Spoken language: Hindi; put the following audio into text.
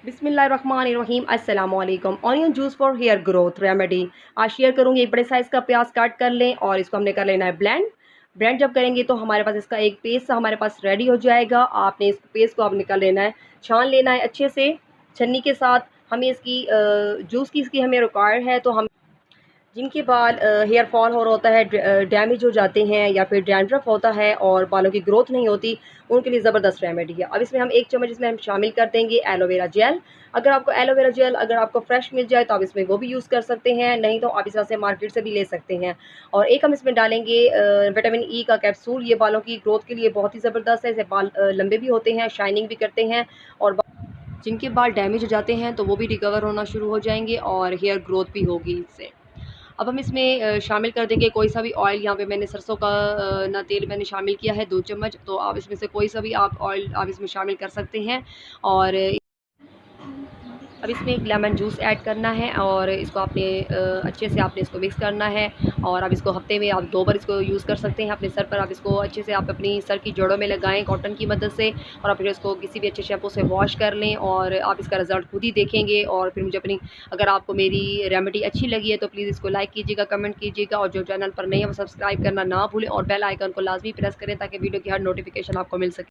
बिस्मिल्लाहिर्रहमानिर्रहीम अस्सलाम वालेकुम। Onion juice for hair growth remedy आज शेयर करूँगी। एक बड़े साइज़ का प्याज काट कर लें और इसको हमने कर लेना है ब्लेंड जब करेंगे तो हमारे पास इसका एक पेस्ट हमारे पास रेडी हो जाएगा। आपने इस पेस्ट को आप निकाल लेना है, छान लेना है अच्छे से छन्नी के साथ। हमें इसकी जूस की इसकी हमें रिक्वायर्ड है। तो हम जिनके बाल हेयर फॉल हो रहा होता है, डैमेज हो जाते हैं या फिर डैंड्रफ होता है और बालों की ग्रोथ नहीं होती, उनके लिए ज़बरदस्त रेमेडी है। अब इसमें हम 1 चम्मच इसमें हम शामिल कर देंगे एलोवेरा जेल। अगर आपको एलोवेरा जेल अगर आपको फ्रेश मिल जाए तो आप इसमें वो भी यूज़ कर सकते हैं, नहीं तो आप इस तरह से मार्केट से भी ले सकते हैं। और एक हम इसमें डालेंगे विटामिन ई का कैप्सूल। ये बालों की ग्रोथ के लिए बहुत ही ज़बरदस्त है। इससे बाल लंबे भी होते हैं, शाइनिंग भी करते हैं और जिनके बाल डैमेज हो जाते हैं तो वो भी रिकवर होना शुरू हो जाएंगे और हेयर ग्रोथ भी होगी इससे। अब हम इसमें शामिल कर देंगे कोई सा भी ऑयल। यहाँ पे मैंने सरसों का ना तेल मैंने शामिल किया है 2 चम्मच। तो आप इसमें से कोई सा भी आप ऑयल आप इसमें शामिल कर सकते हैं। और अब इसमें एक लेमन जूस ऐड करना है और इसको आपने अच्छे से आपने इसको मिक्स करना है। और आप इसको हफ्ते में आप 2 बार इसको यूज़ कर सकते हैं। अपने सर पर आप इसको अच्छे से आप अपनी सर की जड़ों में लगाएं कॉटन की मदद से, और आप फिर इसको किसी भी अच्छे शैम्पू से वॉश कर लें और आप इसका रिज़ल्ट खुद ही देखेंगे। और फिर मुझे अपनी अगर आपको मेरी रेमेडी अच्छी लगी है तो प्लीज़ इसको लाइक कीजिएगा, कमेंट कीजिएगा, और जो चैनल पर नहीं है वो सब्सक्राइब करना ना भूलें और बेल आइकन को लाजमी प्रेस करें ताकि वीडियो की हर नोटिफिकेशन आपको मिल सके।